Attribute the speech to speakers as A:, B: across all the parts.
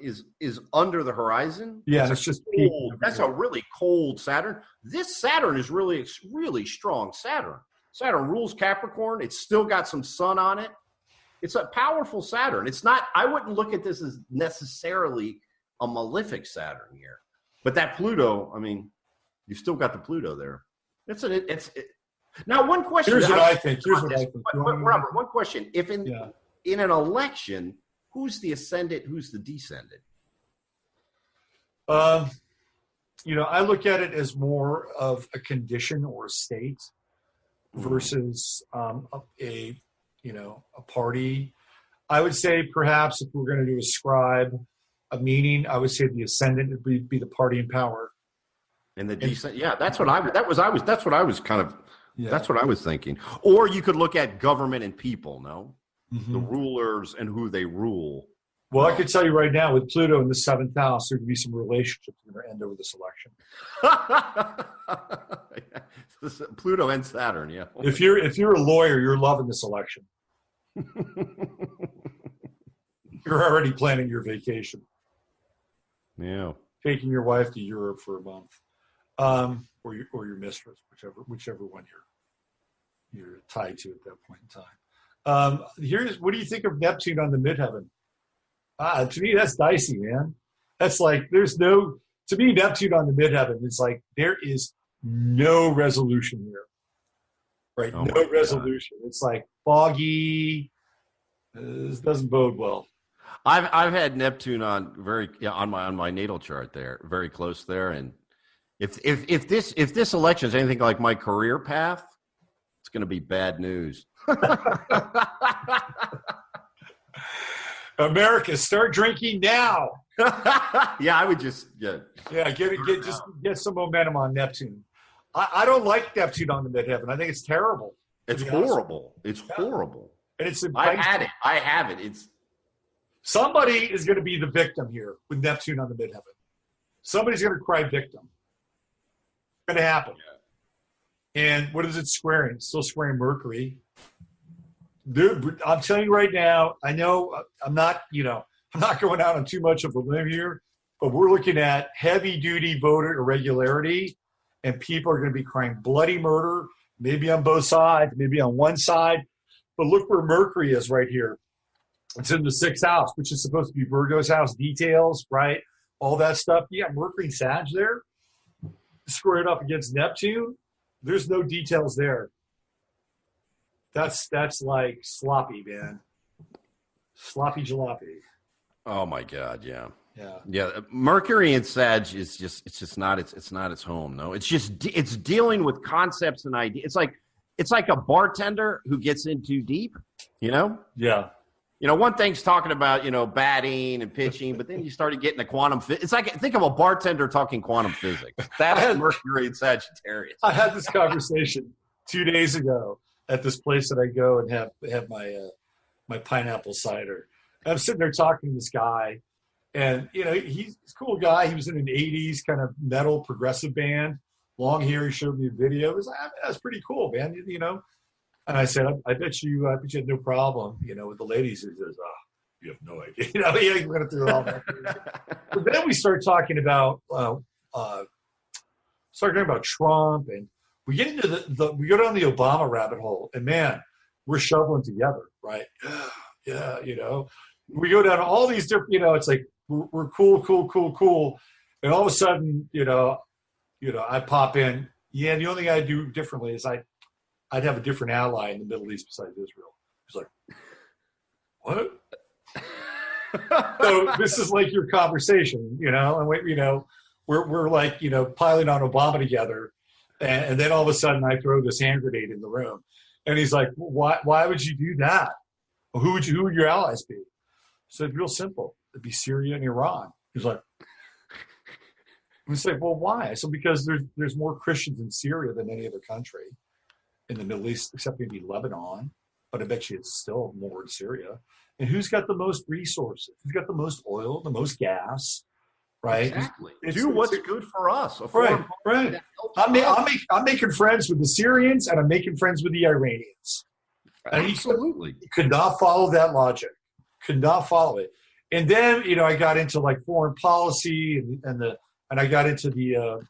A: is under the horizon.
B: Yeah, it's just
A: cold. That's a really cold Saturn. This Saturn is really strong Saturn. Saturn rules Capricorn. It's still got some sun on it. It's a powerful Saturn. It's not. I wouldn't look at this as necessarily a malefic Saturn here, but that Pluto. I mean, you still got the Pluto there. Now, one question.
B: Here's what I think.
A: Robert, one question. If in an election, who's the ascendant? Who's the descendant?
B: I look at it as more of a condition or a state versus a party. I would say perhaps if we're going to ascribe a meaning, I would say the ascendant would be the party in power.
A: And the descendant, that's what I was thinking. Or you could look at government and people, the rulers and who they rule.
B: Well, I could tell you right now, with Pluto in the 7th house, there could be some relationships that are going to end over this election.
A: Pluto and Saturn, yeah.
B: If you're a lawyer, you're loving this election. You're already planning your vacation.
A: Yeah,
B: taking your wife to Europe for a month, or your mistress, whichever one you're tied to at that point in time. What do you think of Neptune on the midheaven? To me, that's dicey, man. That's like to me, Neptune on the midheaven, it's like there is no resolution here, right?
A: Oh,
B: no resolution. God. It's like foggy. This doesn't bode well.
A: I've had Neptune on my natal chart there, very close there, and if this election is anything like my career path, it's going to be bad news.
B: America, start drinking now.
A: Yeah, I would just
B: get some momentum on Neptune. I don't like Neptune on the midheaven. I think it's terrible.
A: It's horrible. It's horrible.
B: And it's
A: I have it. It's
B: somebody is going to be the victim here with Neptune on the midheaven. Somebody's going to cry victim. It's going to happen. Yeah. And what is it squaring? It's still squaring Mercury. Dude, I'm telling you right now, I know I'm not going out on too much of a limb here, but we're looking at heavy duty voter irregularity, and people are going to be crying bloody murder, maybe on both sides, maybe on one side. But look where Mercury is right here. It's in the 6th house, which is supposed to be Virgo's house, details, right? All that stuff. Yeah, Mercury and Sag there. Squared up against Neptune. There's no details there. That's like sloppy, man. Sloppy jalopy.
A: Oh my God, yeah.
B: Yeah.
A: Mercury and Sag is it's not its home. No, it's dealing with concepts and ideas. It's like a bartender who gets in too deep.
B: Yeah.
A: One thing's talking about batting and pitching, but then you started getting the quantum. It's like think of a bartender talking quantum physics. That's Mercury and Sagittarius.
B: I had this conversation 2 days ago at this place that I go and have my pineapple cider. And I'm sitting there talking to this guy, and he's a cool guy. He was in an '80s kind of metal progressive band, long hair. He showed me a video. It was like, that's pretty cool, man. And I said, I bet you had no problem, with the ladies. He says, you have no idea. He went through all that. But then we start talking about Trump, and we get into we go down the Obama rabbit hole, and man, we're shoveling together, right? Yeah, we go down all these different, it's like we're cool, and all of a sudden, I pop in. Yeah, the only thing I do differently is I'd have a different ally in the Middle East besides Israel. He's like, what? So this is like your conversation, and we're like, piling on Obama together. And then all of a sudden I throw this hand grenade in the room. And he's like, why would you do that? Well, who would your allies be? I said, real simple. It'd be Syria and Iran. He's like, we say, well, why? I said, because there's more Christians in Syria than any other country in the Middle East, except maybe Lebanon. But I bet you it's still more in Syria. And who's got the most resources? Who's got the most oil, the most gas? Right.
A: Exactly. Do what's good for us.
B: Right. I'm making friends with the Syrians, and I'm making friends with the Iranians. And
A: absolutely.
B: He could not follow that logic. Could not follow it. And then, I got into like foreign policy and I got into the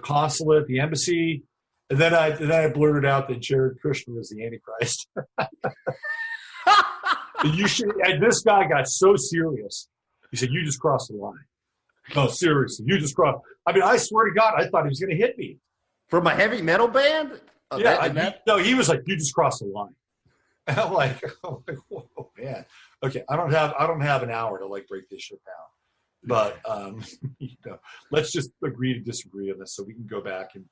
B: consulate, the embassy. And then I blurted out that Jared Kushner was the Antichrist. And this guy got so serious. He said, "You just crossed the line." No, seriously, you just crossed. I mean, I swear to God, I thought he was going to hit me.
A: From a heavy metal band?
B: No, he was like, "You just crossed the line." And I'm like, whoa, man. Okay, I don't have an hour to like break this shit down. But let's just agree to disagree on this so we can go back and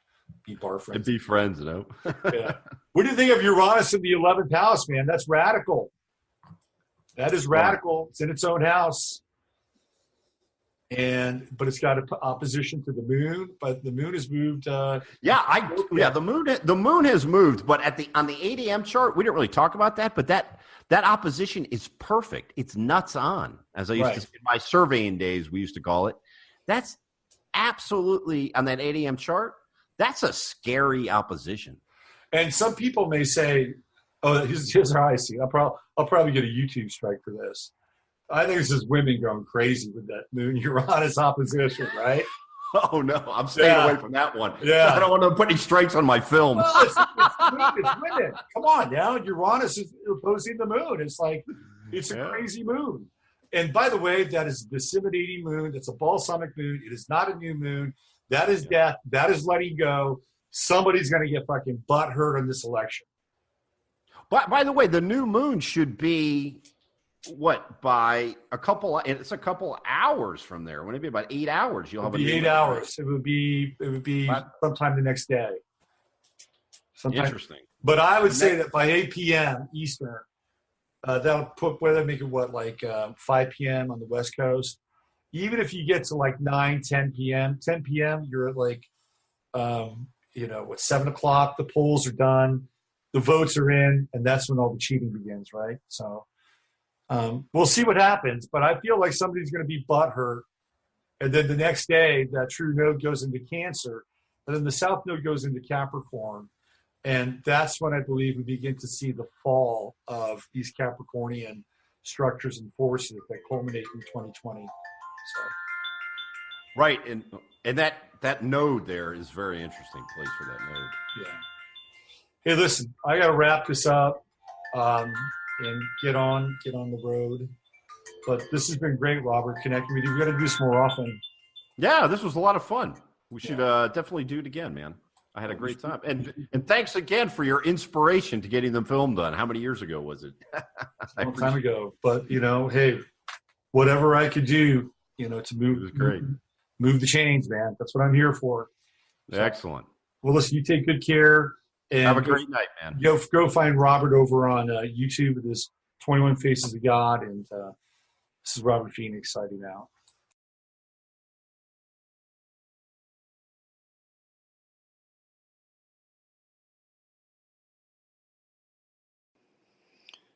B: be bar friends.
A: And be friends,
B: Yeah. What do you think of Uranus in the 11th house, man? That's radical. That is radical. It's in its own house. But it's got opposition to the moon, but the moon has moved. The moon has moved, but on the 8 a.m. chart, we didn't really talk about that, but that opposition is perfect. It's nuts on, as I used to say in my surveying days, we used to call it. That's absolutely on that 8 a.m. chart. That's a scary opposition. And some people may say, "Oh, here's how I see it." I'll probably get a YouTube strike for this. I think it's just women going crazy with that moon Uranus opposition, right?
A: Oh, no. I'm staying away from that one.
B: Yeah.
A: I don't want to put any strikes on my film.
B: Well, it's women. Come on now. Uranus is opposing the moon. It's like, it's a crazy moon. And by the way, that is a disseminating moon. It's a balsamic moon. It is not a new moon. That is death. That is letting go. Somebody's going to get fucking butthurt in this election.
A: But by the way, the new moon should be... by it's a couple hours from there. Wouldn't it be about 8 hours? You'll have
B: 8 hours. It would be sometime the next day.
A: Interesting.
B: But I would say that by 8 p.m. Eastern, that'll make it 5 p.m. on the West Coast. Even if you get to like 9, 10 p.m., you're at like, 7 o'clock, the polls are done, the votes are in, and that's when all the cheating begins, right? So, we'll see what happens, but I feel like somebody's going to be butthurt. And then the next day, that true node goes into Cancer, and then the south node goes into Capricorn. And that's when I believe we begin to see the fall of these Capricornian structures and forces that culminate in 2020. So.
A: Right. And that node there is very interesting place for that node.
B: Yeah. Hey, listen, I got to wrap this up. And get on the road. But this has been great, Robert, connecting with you. We've got to do this more often.
A: Yeah, this was a lot of fun. We should definitely do it again, man. I had a great time. And thanks again for your inspiration to getting the film done. How many years ago was it?
B: A long time ago. But, hey, whatever I could do, to move the chains, man. That's what I'm here for.
A: So, excellent.
B: Well, listen, you take good care. And
A: have a great night, man.
B: Go find Robert over on YouTube with his 21 Faces of God. And this is Robert Phoenix signing out.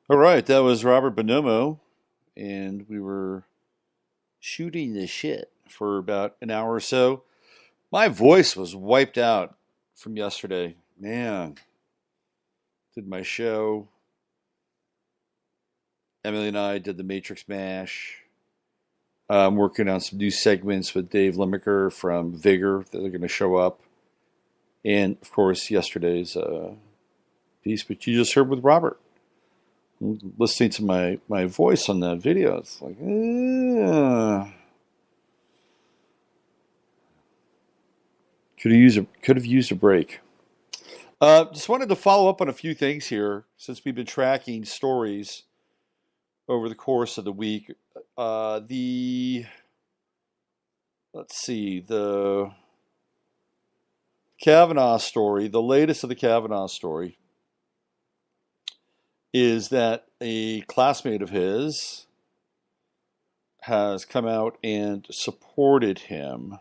C: All right, that was Robert Bonomo, and we were shooting the shit for about an hour or so. My voice was wiped out from yesterday. Man, did my show. Emily and I did the Matrix Mash. I'm working on some new segments with Dave Limmaker from Vigor that are going to show up. And, of course, yesterday's piece, which you just heard with Robert. Listening to my voice on that video, it's like, could have used a break. Just wanted to follow up on a few things here since we've been tracking stories over the course of the week. The Kavanaugh story, the latest of the Kavanaugh story, is that a classmate of his has come out and supported him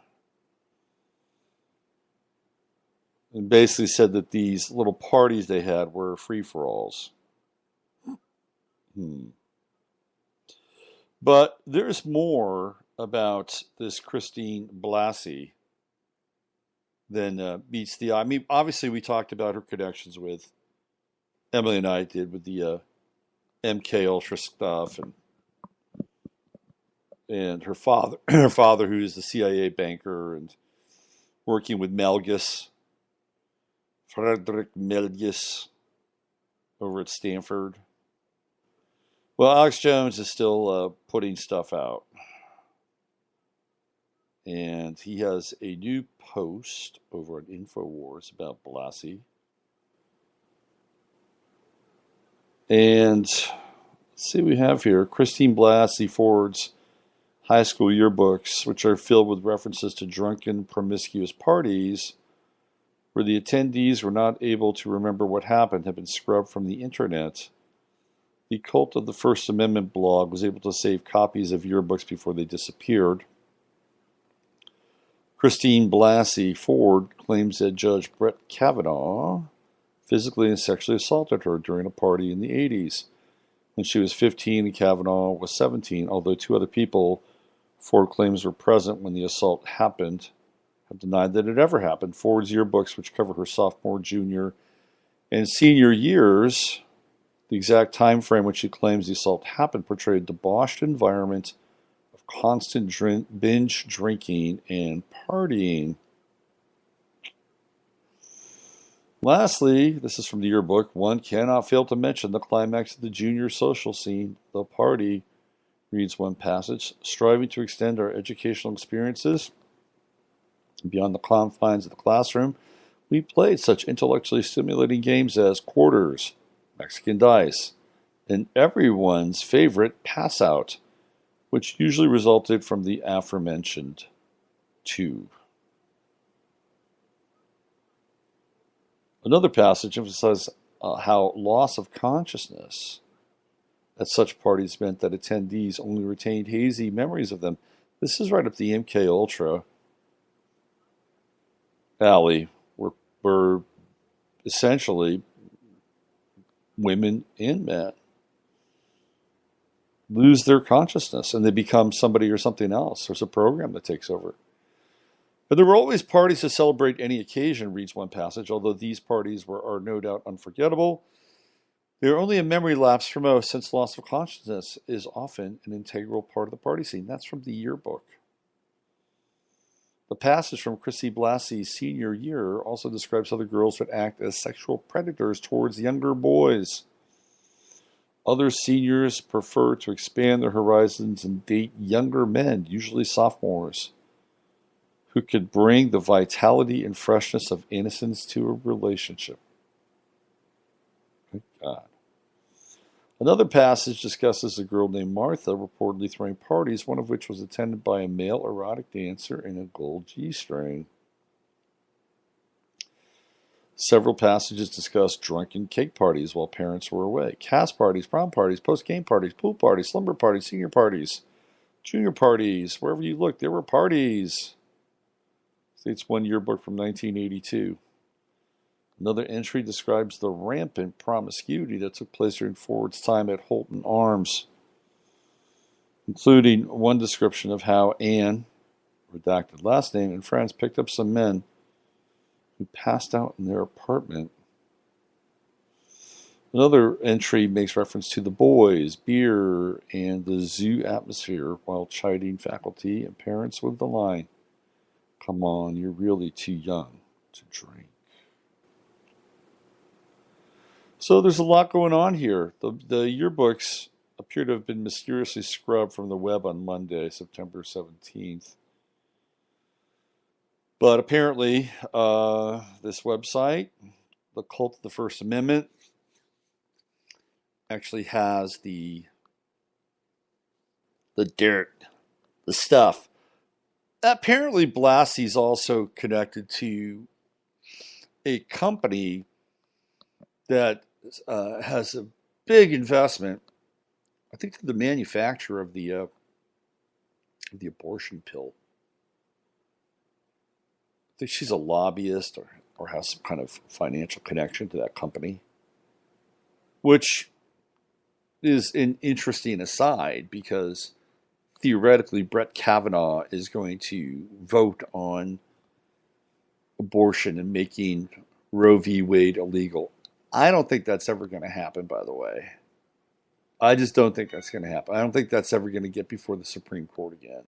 C: and basically said that these little parties they had were free-for-alls. But there's more about this Christine Blasey than meets the eye. I mean, obviously we talked about her connections with Emily and I did with the MK Ultra stuff and and her father, who's the CIA banker and working with Frederick Melgis, over at Stanford. Well, Alex Jones is still putting stuff out. And he has a new post over at InfoWars about Blassie. And let's see what we have here. Christine Blassie Ford's high school yearbooks, which are filled with references to drunken, promiscuous parties, where the attendees were not able to remember what happened, have been scrubbed from the internet. The Cult of the First Amendment blog was able to save copies of yearbooks before they disappeared. Christine Blassie Ford claims that Judge Brett Kavanaugh physically and sexually assaulted her during a party in the 80s. When she was 15 and Kavanaugh was 17, although two other people Ford claims were present when the assault happened, have denied that it ever happened. Ford's yearbooks, which cover her sophomore, junior, and senior years, the exact time frame when she claims the assault happened, portray a debauched environment of constant binge drinking and partying. Lastly, this is from the yearbook, one cannot fail to mention the climax of the junior social scene, the party, reads one passage, striving to extend our educational experiences beyond the confines of the classroom. We played such intellectually stimulating games as quarters, Mexican dice, and everyone's favorite pass out, which usually resulted from the aforementioned tube. Another passage emphasizes how loss of consciousness at such parties meant that attendees only retained hazy memories of them. This is right up the MK Ultra alley, where essentially women and men lose their consciousness and they become somebody or something else. There's a program that takes over. But there were always parties to celebrate any occasion, reads one passage, although these parties are no doubt unforgettable. They are only a memory lapse for most, since loss of consciousness is often an integral part of the party scene. That's from the yearbook. The passage from Chrissy Blassie's senior year also describes how the girls would act as sexual predators towards younger boys. Other seniors prefer to expand their horizons and date younger men, usually sophomores, who could bring the vitality and freshness of innocence to a relationship. Thank God. Another passage discusses a girl named Martha reportedly throwing parties, one of which was attended by a male erotic dancer in a gold G-string. Several passages discuss drunken cake parties while parents were away, cast parties, prom parties, post-game parties, pool parties, slumber parties, senior parties, junior parties. Wherever you look, there were parties. States one yearbook from 1982. Another entry describes the rampant promiscuity that took place during Ford's time at Holton Arms, including one description of how Anne, redacted last name, and friends picked up some men who passed out in their apartment. Another entry makes reference to the boys, beer, and the zoo atmosphere while chiding faculty and parents with the line, "Come on, you're really too young to drink." So there's a lot going on here. The yearbooks appear to have been mysteriously scrubbed from the web on Monday, September 17th. But apparently, this website, the Cult of the First Amendment, actually has the dirt, the stuff. Apparently, Blassie's also connected to a company that has a big investment, I think, to the manufacturer of the abortion pill. I think she's a lobbyist or has some kind of financial connection to that company, which is an interesting aside because theoretically Brett Kavanaugh is going to vote on abortion and making Roe v. Wade illegal. I don't think that's ever going to happen, by the way. I just don't think that's going to happen. I don't think that's ever going to get before the Supreme Court again.